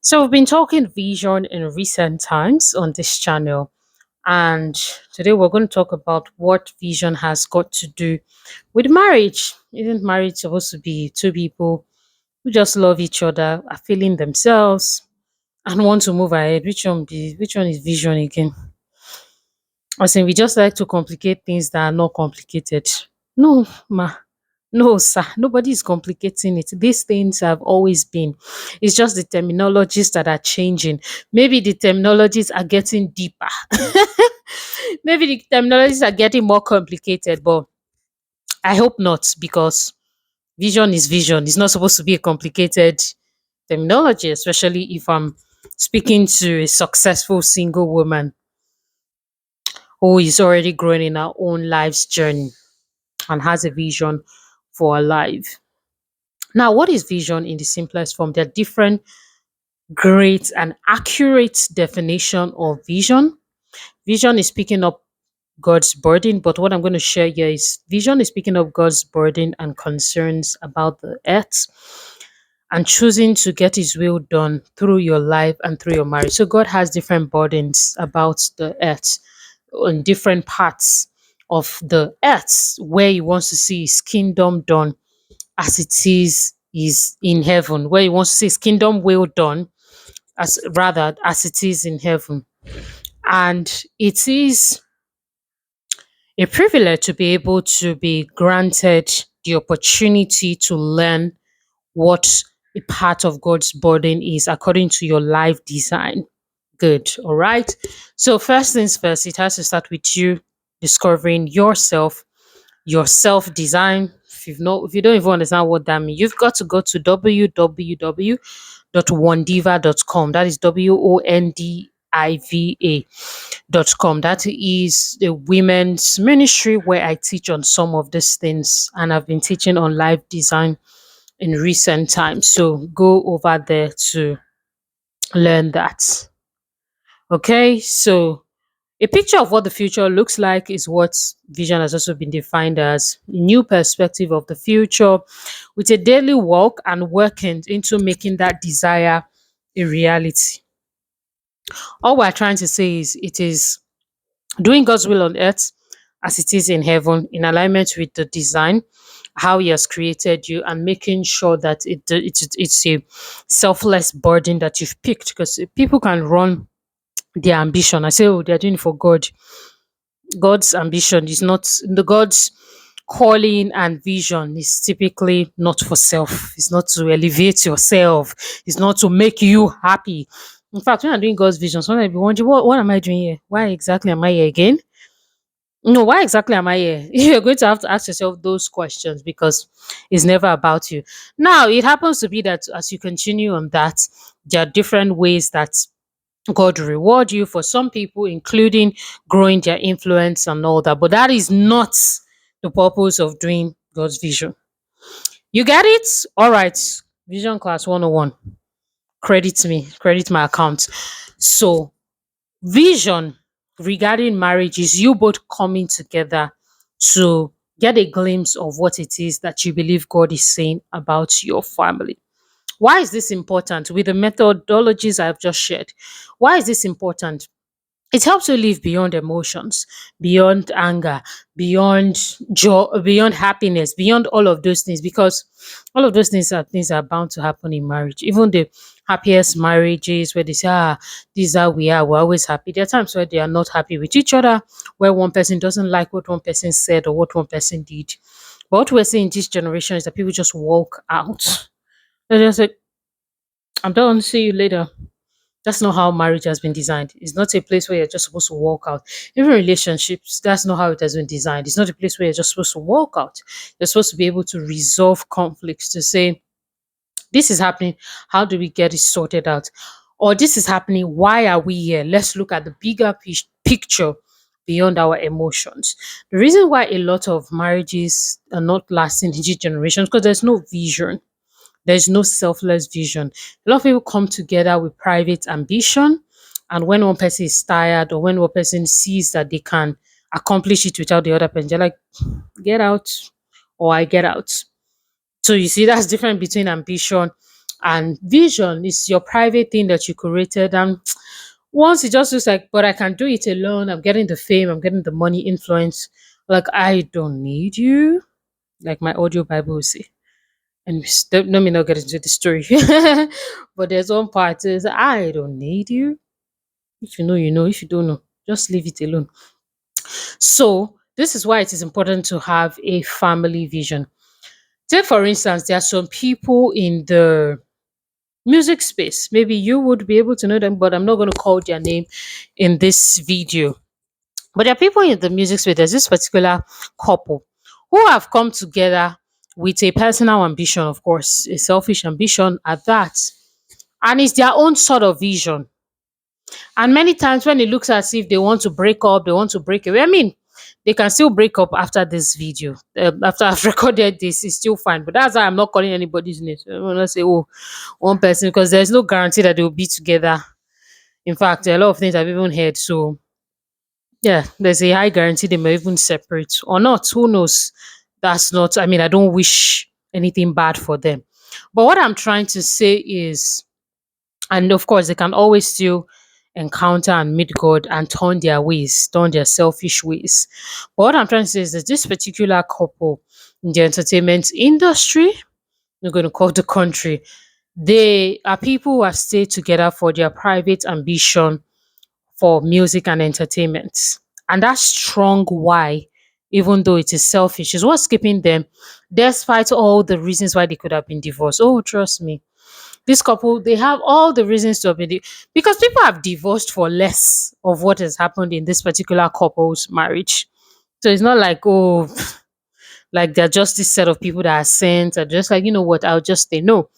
So, we've been talking vision in recent times on this channel, and today we're going to talk about what vision has got to do with marriage. Isn't marriage supposed to be two people who just love each other, are feeling themselves, and want to move ahead? Which one is vision again? I saying we just like to complicate things that are not complicated. No, ma. No, sir. Nobody is complicating it. These things have always been. It's just the terminologies that are changing. Maybe the terminologies are getting deeper. Maybe the terminologies are getting more complicated, but I hope not because vision is vision. It's not supposed to be a complicated terminology, especially if I'm speaking to a successful single woman who is already growing in her own life's journey and has a vision for her life. Now, what is vision in the simplest form? There are different great and accurate definition of vision. Vision is picking up God's burden, but what I'm going to share here is vision is picking up God's burden and concerns about the earth and choosing to get his will done through your life and through your marriage. So God has different burdens about the earth on different parts of the earth where he wants to see his kingdom done as it is in heaven, where he wants to see his kingdom will done as rather as it is in heaven. And it is a privilege to be able to be granted the opportunity to learn what a part of God's burden is according to your life design. Good. All right. So, first things first, it has to start with you discovering yourself, your self design. If you don't even understand what that means, you've got to go to www.wondiva.com. That is WONDIVA.com. That is the women's ministry where I teach on some of these things, and I've been teaching on life design in recent times. So go over there to learn that. Okay, so a picture of what the future looks like is what vision has also been defined as a new perspective of the future with a daily walk and working into making that desire a reality. All we're trying to say is it is doing God's will on earth as it is in heaven in alignment with the design, how He has created you, and making sure that it's a selfless burden that you've picked because people can run their ambition. I say, oh, they're doing it for God. God's ambition is not the God's calling and vision is typically not for self. It's not to elevate yourself. It's not to make you happy. In fact, when I'm doing God's vision, sometimes I be wondering, what am I doing here? Why exactly am I here again? No, why exactly am I here? You're going to have to ask yourself those questions because it's never about you. Now, it happens to be that as you continue on that, there are different ways that God will reward you for some people, including growing their influence and all that. But that is not the purpose of doing God's vision. You get it? All right. Vision class 101. Credit me, credit my account. So, vision regarding marriage is you both coming together to get a glimpse of what it is that you believe God is saying about your family. Why is this important with the methodologies I've just shared? Why is this important? It helps you live beyond emotions, beyond anger, beyond joy, beyond happiness, beyond all of those things, because all of those things are bound to happen in marriage. Even the happiest marriages where they say, this is how we are, we're always happy. There are times where they are not happy with each other, where one person doesn't like what one person said or what one person did. But what we're seeing in this generation is that people just walk out. They just say, I'm done, see you later. That's not how marriage has been designed. It's not a place where you're just supposed to walk out. Even relationships, that's not how it has been designed. It's not a place where you're just supposed to walk out. You're supposed to be able to resolve conflicts, to say, this is happening. How do we get it sorted out? Or this is happening. Why are we here? Let's look at the bigger picture beyond our emotions. The reason why a lot of marriages are not lasting in this generation is because there's no vision. There's no selfless vision. A lot of people come together with private ambition, and when one person is tired or when one person sees that they can accomplish it without the other person, they're like, get out or I get out. So you see, that's different between ambition And vision is your private thing that you created. And once it just looks like, but I can do it alone. I'm getting the fame, I'm getting the money, influence. Like, I don't need you. Like my audio Bible will say. And let me not get into the story. But there's one part is I don't need you. If you know, you know. If you don't know, just leave it alone. So this is why it is important to have a family vision. Take for instance, there are some people in the music space. Maybe you would be able to know them, but I'm not going to call their name in this video. But there are people in the music space. There's this particular couple who have come together with a personal ambition, of course, a selfish ambition at that. And it's their own sort of vision. And many times when it looks as if they want to break up, they want to break away. I mean, they can still break up after this video. After I've recorded this, it's still fine. But that's why I'm not calling anybody's name. So I will not say, oh, one person, because there's no guarantee that they will be together. In fact, a lot of things I've even heard. So yeah, there's a high guarantee they may even separate or not. Who knows? That's not, I mean, I don't wish anything bad for them. But what I'm trying to say is, and of course, they can always still encounter and meet God and turn their ways, turn their selfish ways. But what I'm trying to say is that this particular couple in the entertainment industry, we're going to call the country, they are people who have stayed together for their private ambition for music and entertainment. And that strong why, even though it is selfish, is what's keeping them, despite all the reasons why they could have been divorced. Oh, trust me, this couple, they have all the reasons to have been because people have divorced for less of what has happened in this particular couple's marriage. So it's not like, oh, like they're just this set of people that are sent and just like, you know what, I'll just say no.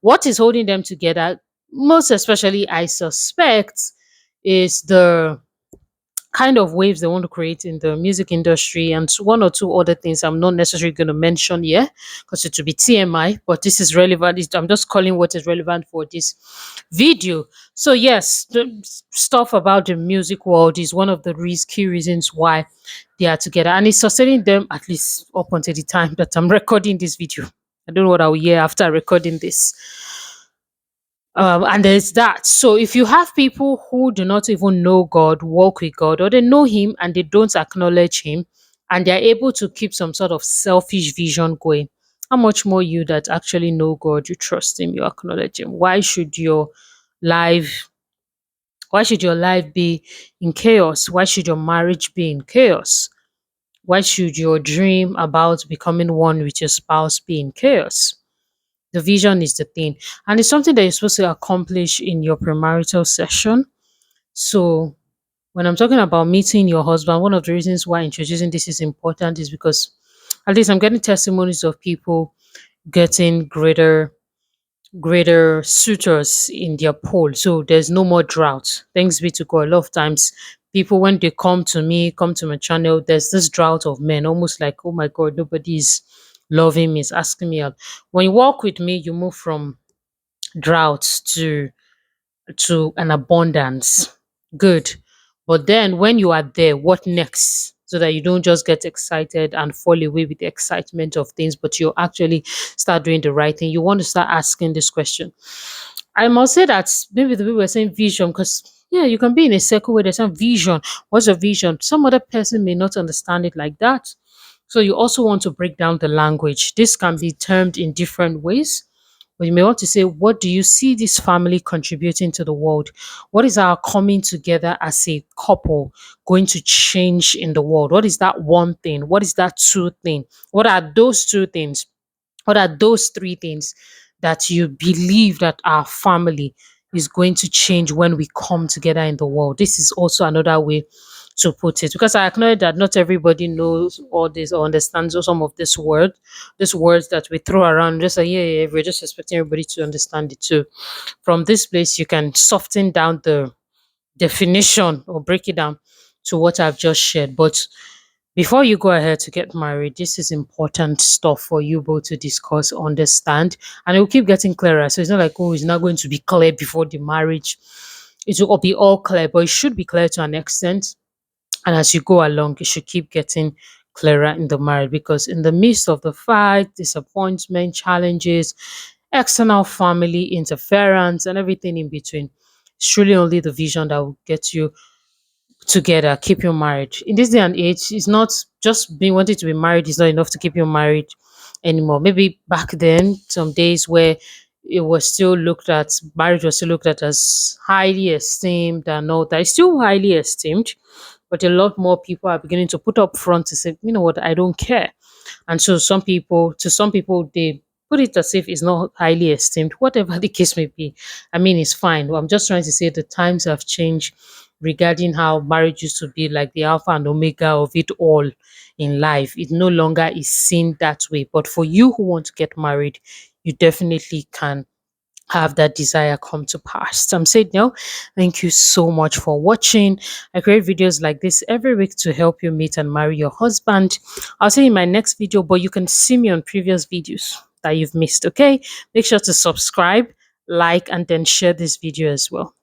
What is holding them together, most especially, I suspect, is the kind of waves they want to create in the music industry and one or two other things I'm not necessarily going to mention here because it will be TMI, but this is relevant. I'm just calling what is relevant for this video. So yes, the stuff about the music world is one of the key reasons why they are together, and it's sustaining them at least up until the time that I'm recording this video. I don't know what I'll hear after recording this. And there's that. So if you have people who do not even know God, walk with God, or they know Him and they don't acknowledge Him, and they're able to keep some sort of selfish vision going, how much more you that actually know God, you trust Him, you acknowledge Him? Life, why should your life be in chaos? Why should your marriage be in chaos? Why should your dream about becoming one with your spouse be in chaos? The vision is the thing. And it's something that you're supposed to accomplish in your premarital session. So when I'm talking about meeting your husband, one of the reasons why introducing this is important is because at least I'm getting testimonies of people getting greater suitors in their poll. So there's no more drought. Thanks be to God. A lot of times people when they come to me, come to my channel, there's this drought of men, almost like, oh my God, nobody's loving me, is asking me out. When you walk with me, you move from drought to an abundance. Good. But then when you are there, what next? So that you don't just get excited and fall away with the excitement of things, but you actually start doing the right thing. You want to start asking this question. I must say that maybe the people were saying vision because yeah, you can be in a circle where there's some vision. What's your vision? Some other person may not understand it like that. So you also want to break down the language. This can be termed in different ways. But you may want to say, what do you see this family contributing to the world? What is our coming together as a couple going to change in the world? What is that one thing? What is that two thing? What are those two things? What are those three things that you believe that our family is going to change when we come together in the world? This is also another way to put it because I acknowledge that not everybody knows all this or understands some of these words that we throw around. Just like, yeah, we're just expecting everybody to understand it too. From this place, you can soften down the definition or break it down to what I've just shared. But before you go ahead to get married, this is important stuff for you both to discuss, understand, and it will keep getting clearer. So it's not like, oh, it's not going to be clear before the marriage. It will be all clear, but it should be clear to an extent. And as you go along, you should keep getting clearer in the marriage because in the midst of the fight, disappointment, challenges, external family interference and everything in between. It's truly only the vision that will get you together, keep you married. In this day and age, it's not just being wanting to be married is not enough to keep you married anymore. Maybe back then, some days where it was still looked at, marriage was still looked at as highly esteemed and all that. It's still highly esteemed, but a lot more people are beginning to put up front to say, you know what, I don't care. And so some people, they put it as if it's not highly esteemed, whatever the case may be. I mean, it's fine. I'm just trying to say the times have changed regarding how marriage used to be like the alpha and omega of it all in life. It no longer is seen that way. But for you who want to get married, you definitely can have that desire come to pass. So I'm saying no, thank you so much for watching. I create videos like this every week to help you meet and marry your husband. I'll see you in my next video, but you can see me on previous videos that you've missed. Okay, make sure to subscribe, like, and then share this video as well.